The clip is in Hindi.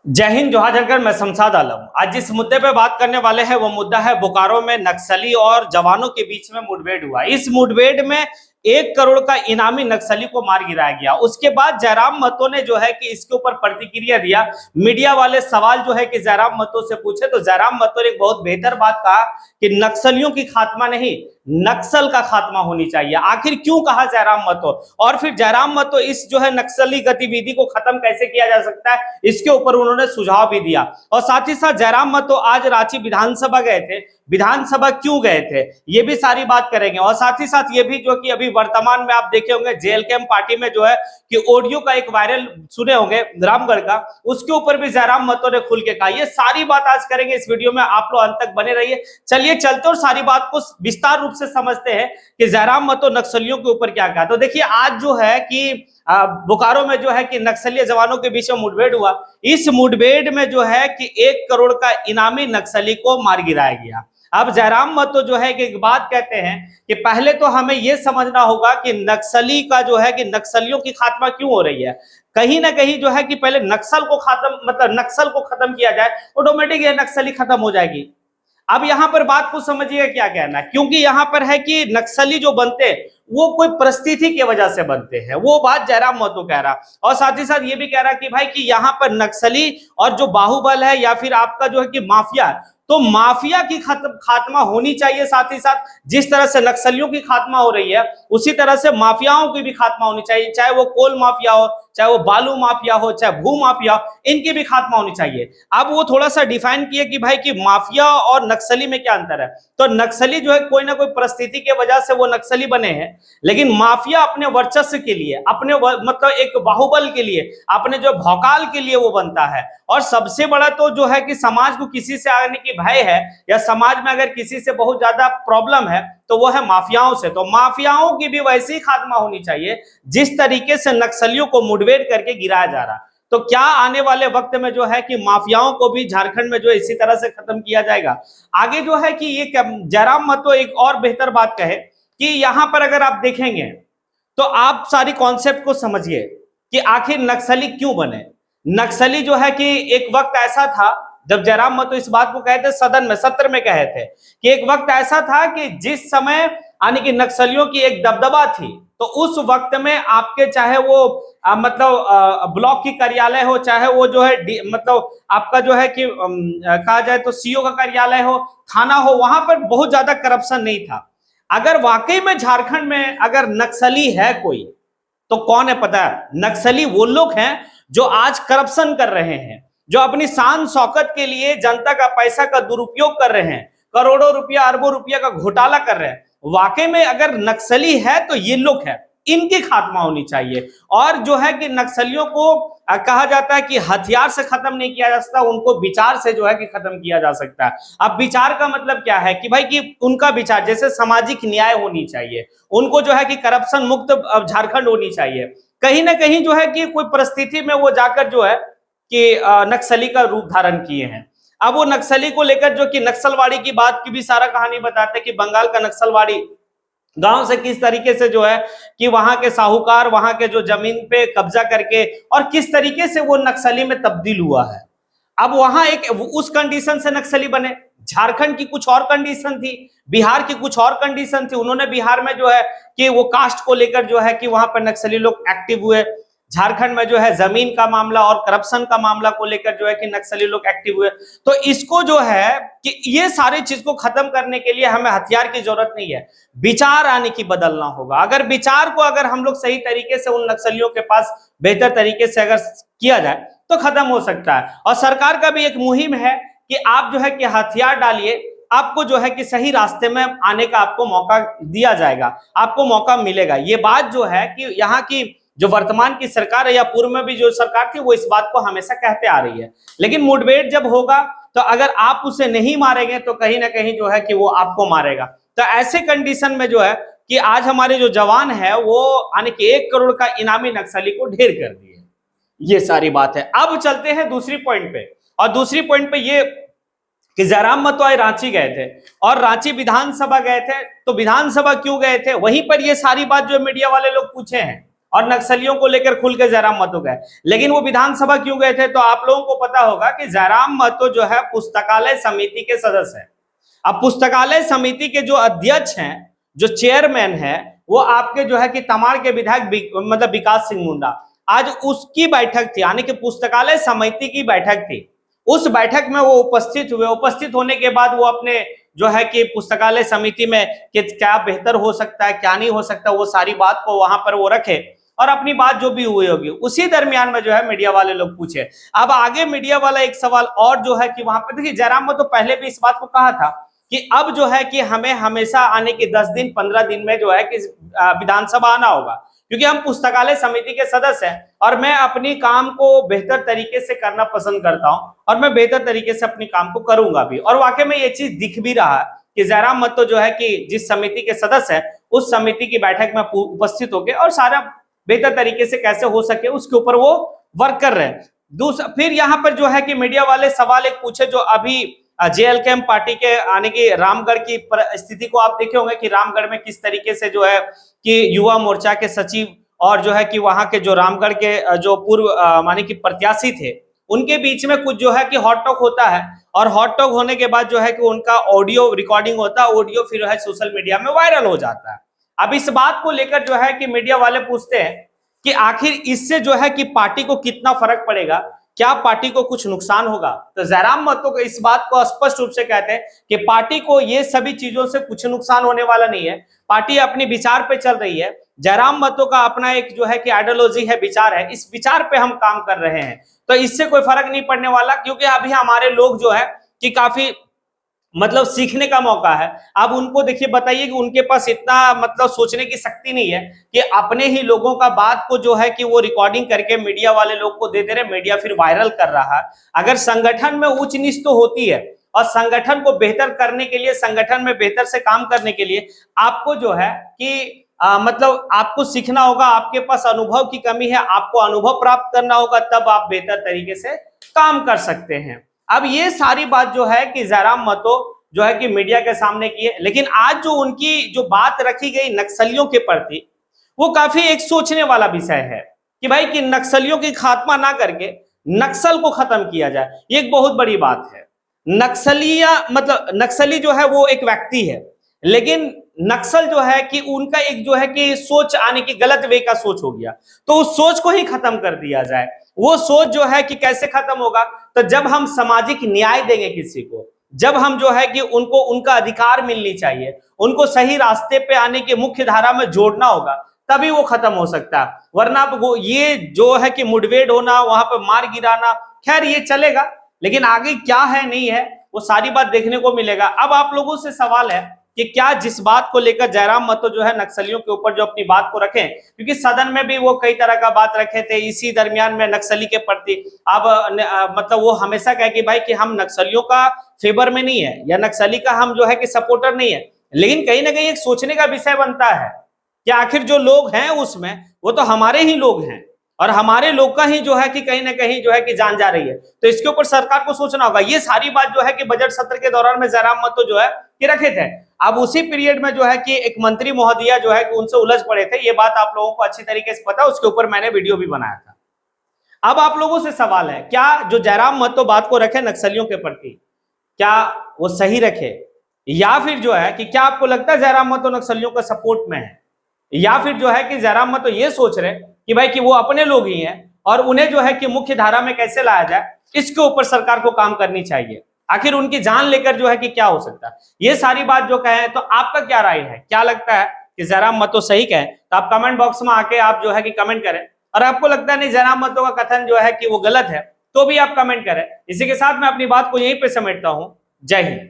जय हिंद, जोहार जरकर। मैं शमशाद आलम। आज जिस मुद्दे पे बात करने वाले हैं वो मुद्दा है बोकारो में नक्सली और जवानों के बीच में मुठभेड़ हुआ। इस मुठभेड़ में 1 करोड़ का इनामी नक्सली को मार गिराया गया। उसके बाद जयराम महतो ने जो है कि इसके ऊपर प्रतिक्रिया दिया। मीडिया वाले सवाल जो है कि जयराम महतो से पूछे तो जयराम महतो ने एक बहुत बेहतर बात कहा कि नक्सलियों की खात्मा नहीं, नक्सल का खात्मा होनी चाहिए। आखिर क्यों कहा जयराम महतो, और फिर जयराम महतो इस जो है नक्सली गतिविधि को खत्म कैसे किया जा सकता है, इसके ऊपर उन्होंने सुझाव भी दिया। और साथ ही साथ जयराम महतो आज रांची विधानसभा गए थे। विधानसभा क्यों गए थे ये भी सारी बात करेंगे। और साथ ही साथ ये भी जो कि अभी वर्तमान में आप देखे होंगे जेएलकेएम पार्टी में जो है कि ऑडियो का एक वायरल सुने होंगे रामगढ़ का, उसके ऊपर भी जयराम महतो ने खुल के कहा। ये सारी बात आज करेंगे इस वीडियो में, आप लोग अंत तक बने रहिए। चलिए चलते और सारी बात को विस्तार रूप से समझते हैं कि जयराम महतो नक्सलियों के ऊपर क्या कहा। तो देखिए आज जो है कि बोकारो में जो है कि नक्सली जवानों के बीच में मुठभेड़ हुआ। इस मुठभेड़ में जो है कि 1 करोड़ का इनामी नक्सली को मार गिराया गया। अब जयराम महतो जो है कि एक बात कहते हैं कि पहले तो हमें यह समझना होगा कि नक्सली का जो है कि नक्सलियों की खात्मा क्यों हो रही है। कहीं ना कहीं जो है कि पहले नक्सल को खत्म, मतलब नक्सल को खत्म किया जाए, ऑटोमेटिक ये नक्सली खत्म हो जाएगी। अब यहां पर बात को समझिएगा क्या कहना है, क्योंकि यहां पर है कि नक्सली जो बनते हैं वो कोई परिस्थिति की वजह से बनते हैं। वो बात जयराम महतो कह रहा, और साथ ही साथ ये भी कह रहा कि भाई कि यहां पर नक्सली और जो बाहुबल है या फिर आपका जो है कि माफिया, तो माफिया की खात्मा होनी चाहिए। साथ ही साथ जिस तरह से नक्सलियों की खात्मा हो रही है उसी तरह से माफियाओं की भी खात्मा होनी चाहिए, चाहे वो कोल माफिया हो, चाहे वो बालू माफिया हो, चाहे भू माफिया हो, इनकी भी खात्मा होनी चाहिए। अब वो थोड़ा सा डिफाइन किए कि भाई कि माफिया और नक्सली में क्या अंतर है। तो नक्सली जो है कोई ना कोई परिस्थिति की वजह से वो नक्सली बने हैं, लेकिन माफिया अपने वर्चस्व के लिए, अपने मतलब एक बाहुबल के लिए, अपने जो भौकाल के लिए वो बनता है। और सबसे बड़ा तो जो है कि समाज को किसी से आने की भय है, या समाज में अगर किसी से बहुत ज्यादा प्रॉब्लम है तो वो है माफियाओं से। तो माफियाओं की भी वैसी खात्मा होनी चाहिए जिस तरीके से नक्सलियों को मुठभेड़ करके गिराया जा रहा। तो क्या आने वाले वक्त में जो है कि माफियाओं को भी झारखंड में जो इसी तरह से खत्म किया जाएगा। आगे जो है कि ये जयराम महतो एक और बेहतर बात कहे कि यहां पर अगर आप देखेंगे तो आप सारी कॉन्सेप्ट को समझिए कि आखिर नक्सली क्यों बने। नक्सली जो है कि एक वक्त ऐसा था जब जयराम महतो इस बात को कहे थे सदन में, सत्र में कहे थे कि एक वक्त ऐसा था कि जिस समय यानी कि नक्सलियों की एक दबदबा थी, तो उस वक्त में आपके चाहे वो मतलब ब्लॉक की कार्यालय हो, चाहे वो जो है मतलब आपका जो है कि कहा जाए तो सीओ का कार्यालय हो, थाना हो, वहां पर बहुत ज्यादा करप्शन नहीं था। अगर वाकई में झारखंड में अगर नक्सली है कोई तो कौन है पता है? नक्सली वो लोग हैं जो आज करप्शन कर रहे हैं, जो अपनी शान शौकत के लिए जनता का पैसा का दुरुपयोग कर रहे हैं, करोड़ों रुपया अरबों रुपया का घोटाला कर रहे हैं। वाकई में अगर नक्सली है तो ये लोग हैं, इनकी खात्मा होनी चाहिए। और जो है कि नक्सलियों को कहा जाता है कि हथियार से खत्म नहीं किया जा सकता, उनको विचार से जो है कि खत्म किया जा सकता है। अब विचार का मतलब क्या है कि भाई कि उनका विचार जैसे सामाजिक न्याय होनी चाहिए, उनको जो है कि करप्शन मुक्त झारखंड होनी चाहिए। कहीं ना कहीं जो है कि कोई परिस्थिति में वो जाकर जो है कि नक्सली का रूप धारण किए हैं। अब वो नक्सली को लेकर जो कि नक्सलवाड़ी की बात की भी सारा कहानी बताते हैं कि बंगाल का नक्सलवाड़ी गांव से किस तरीके से जो है कि वहां के साहूकार वहां के जो जमीन पे कब्जा करके और किस तरीके से वो नक्सली में तब्दील हुआ है। अब वहां एक उस कंडीशन से नक्सली बने। झारखंड की कुछ और कंडीशन थी, बिहार की कुछ और कंडीशन थी। उन्होंने बिहार में जो है कि वो कास्ट को लेकर जो है कि वहां पर नक्सली लोग एक्टिव हुए। झारखंड में जो है जमीन का मामला और करप्शन का मामला को लेकर जो है कि नक्सली लोग एक्टिव हुए। तो इसको जो है कि ये सारी चीज को खत्म करने के लिए हमें हथियार की जरूरत नहीं है, विचार आने की बदलना होगा। अगर विचार को अगर हम लोग सही तरीके से उन नक्सलियों के पास बेहतर तरीके से अगर किया जाए तो खत्म हो सकता है। और सरकार का भी एक मुहिम है कि आप जो है कि हथियार डालिए, आपको जो है कि सही रास्ते में आने का आपको मौका दिया जाएगा, आपको मौका मिलेगा। ये बात जो है कि यहाँ की जो वर्तमान की सरकार है या पूर्व में भी जो सरकार थी वो इस बात को हमेशा कहते आ रही है। लेकिन मुठभेड़ जब होगा तो अगर आप उसे नहीं मारेंगे तो कहीं ना कहीं जो है कि वो आपको मारेगा। तो ऐसे कंडीशन में जो है कि आज हमारे जो जवान है वो यानी कि 1 करोड़ का इनामी नक्सली को ढेर कर दिए। ये सारी बात है। अब चलते हैं दूसरी पॉइंट पे, और दूसरी पॉइंट पे ये कि जयराम महतो आज रांची गए थे और रांची विधानसभा गए थे। तो विधानसभा क्यों गए थे, वहीं पर ये सारी बात जो मीडिया वाले लोग पूछे हैं। और नक्सलियों को लेकर खुल के जयराम महतो गए। लेकिन वो विधानसभा क्यों गए थे, तो आप लोगों को पता होगा कि जयराम महतो जो है पुस्तकालय समिति के सदस्य है। अब पुस्तकालय समिति के जो अध्यक्ष हैं, जो चेयरमैन है, वो आपके जो है कि तमाड़ के विधायक मतलब विकास सिंह मुंडा, आज उसकी बैठक थी, यानी कि पुस्तकालय समिति की बैठक थी। उस बैठक में वो उपस्थित हुए। उपस्थित होने के बाद वो अपने जो है कि पुस्तकालय समिति में कि क्या बेहतर हो सकता है, क्या नहीं हो सकता, वो सारी बात को वहां पर वो रखे और अपनी बात जो भी हुई होगी। उसी दरमियान में जो है मीडिया वाले लोग पूछे। अब आगे मीडिया वाला एक सवाल और जो है कि वहां पर देखिए, जयराम महतो पहले भी इस बात को कहा था कि अब जो है कि हमें हमेशा आने के 10 दिन 15 दिन में जो है कि विधानसभा आना होगा, क्योंकि हम पुस्तकालय समिति के सदस्य हैं और मैं अपनी काम को बेहतर तरीके से करना पसंद करता हूं और मैं बेहतर तरीके से अपनी काम को करूंगा भी। और वाकई में ये चीज दिख भी रहा है कि जयराम महतो जो है कि जिस समिति के सदस्य है, उस समिति की बैठक में उपस्थित होकर और सारा बेहतर तरीके से कैसे हो सके उसके ऊपर वो वर्क कर रहे हैं। दूसरा, फिर यहाँ पर जो है कि मीडिया वाले सवाल एक पूछे, जो अभी जेएलकेएम पार्टी के आने की रामगढ़ की स्थिति को आप देखे होंगे कि रामगढ़ में किस तरीके से जो है कि युवा मोर्चा के सचिव और जो है कि वहां के जो रामगढ़ के जो पूर्व माने कि प्रत्याशी थे, उनके बीच में कुछ जो है कि हॉट टॉक होता है और हॉट टॉक होने के बाद जो है कि उनका ऑडियो रिकॉर्डिंग होता है, ऑडियो फिर है सोशल मीडिया में वायरल हो जाता है। अब इस बात को लेकर जो है कि मीडिया वाले पूछते हैं कि आखिर इससे जो है कि पार्टी को कितना फर्क पड़ेगा, क्या पार्टी को कुछ नुकसान होगा। तो जयराम महतो को इस बात को स्पष्ट रूप से कहते हैं कि पार्टी को ये सभी चीजों से कुछ नुकसान होने वाला नहीं है। पार्टी अपनी विचार पे चल रही है। जयराम महतो का अपना एक जो है कि आइडियोलॉजी है, विचार है, इस विचार पे हम काम कर रहे हैं, तो इससे कोई फर्क नहीं पड़ने वाला, क्योंकि अभी हमारे लोग जो है कि काफी मतलब सीखने का मौका है। अब उनको देखिए, बताइए कि उनके पास इतना मतलब सोचने की शक्ति नहीं है कि अपने ही लोगों का बात को जो है कि वो रिकॉर्डिंग करके मीडिया वाले लोग को दे दे रहे, मीडिया फिर वायरल कर रहा है। अगर संगठन में ऊंच नीच तो होती है और संगठन को बेहतर करने के लिए, संगठन में बेहतर से काम करने के लिए आपको जो है कि मतलब आपको सीखना होगा। आपके पास अनुभव की कमी है, आपको अनुभव प्राप्त करना होगा, तब आप बेहतर तरीके से काम कर सकते हैं। अब ये सारी बात जो है कि जयराम महतो जो है कि मीडिया के सामने की है, लेकिन आज जो उनकी जो बात रखी गई नक्सलियों के प्रति, वो काफी एक सोचने वाला विषय है कि भाई कि नक्सलियों की खात्मा ना करके नक्सल को खत्म किया जाए। ये एक बहुत बड़ी बात है। नक्सलिया मतलब नक्सली जो है वो एक व्यक्ति है, लेकिन नक्सल जो है कि उनका एक जो है कि सोच आने की गलत वे का सोच हो गया, तो उस सोच को ही खत्म कर दिया जाए। वो सोच जो है कि कैसे खत्म होगा, तो जब हम सामाजिक न्याय देंगे किसी को, जब हम जो है कि उनको उनका अधिकार मिलनी चाहिए, उनको सही रास्ते पे आने की मुख्य धारा में जोड़ना होगा, तभी वो खत्म हो सकता है। वरना वो ये जो है कि मुठभेड़ होना, वहां पे मार गिराना, खैर ये चलेगा, लेकिन आगे क्या है नहीं है वो सारी बात देखने को मिलेगा। अब आप लोगों से सवाल है कि क्या जिस बात को लेकर जयराम महतो जो है नक्सलियों के ऊपर जो अपनी बात को रखें, क्योंकि सदन में भी वो कई तरह का बात रखे थे इसी दरमियान में नक्सली के प्रति। अब मतलब वो हमेशा कहे कि भाई कि हम नक्सलियों का फेवर में नहीं है या नक्सली का हम जो है कि सपोर्टर नहीं है, लेकिन कहीं ना कहीं एक सोचने का विषय बनता है कि आखिर जो लोग हैं उसमें वो तो हमारे ही लोग हैं और हमारे लोग का ही जो है कि कहीं ना कहीं जो है कि जान जा रही है, तो इसके ऊपर सरकार को सोचना होगा। ये सारी बात जो है कि बजट सत्र के दौरान में जयराम महतो जो है कि रखे थे। अब उसी पीरियड में जो है कि एक मंत्री महोदया जो है कि उनसे उलझ पड़े थे, ये बात आप लोगों को अच्छी तरीके से पता, उसके ऊपर मैंने वीडियो भी बनाया था। अब आप लोगों से सवाल है, क्या जो जयराम महतो बात को रखे नक्सलियों के प्रति, क्या वो सही रखे, या फिर जो है कि क्या आपको लगता है जयराम महतो नक्सलियों का सपोर्ट में है, या फिर जो है कि जयराम महतो ये सोच रहे कि भाई कि वो अपने लोग ही हैं और उन्हें जो है कि मुख्य धारा में कैसे लाया जाए, इसके ऊपर सरकार को काम करनी चाहिए। आखिर उनकी जान लेकर जो है कि क्या हो सकता है, ये सारी बात जो कहे, तो आपका क्या राय है, क्या लगता है कि जयराम महतो सही कहे, तो आप कमेंट बॉक्स में आके आप जो है कि कमेंट करें। और आपको लगता है नहीं जयराम महतो का कथन जो है कि वो गलत है, तो भी आप कमेंट करें। इसी के साथ मैं अपनी बात को यहीं पे समेटता हूं। जय हिंद।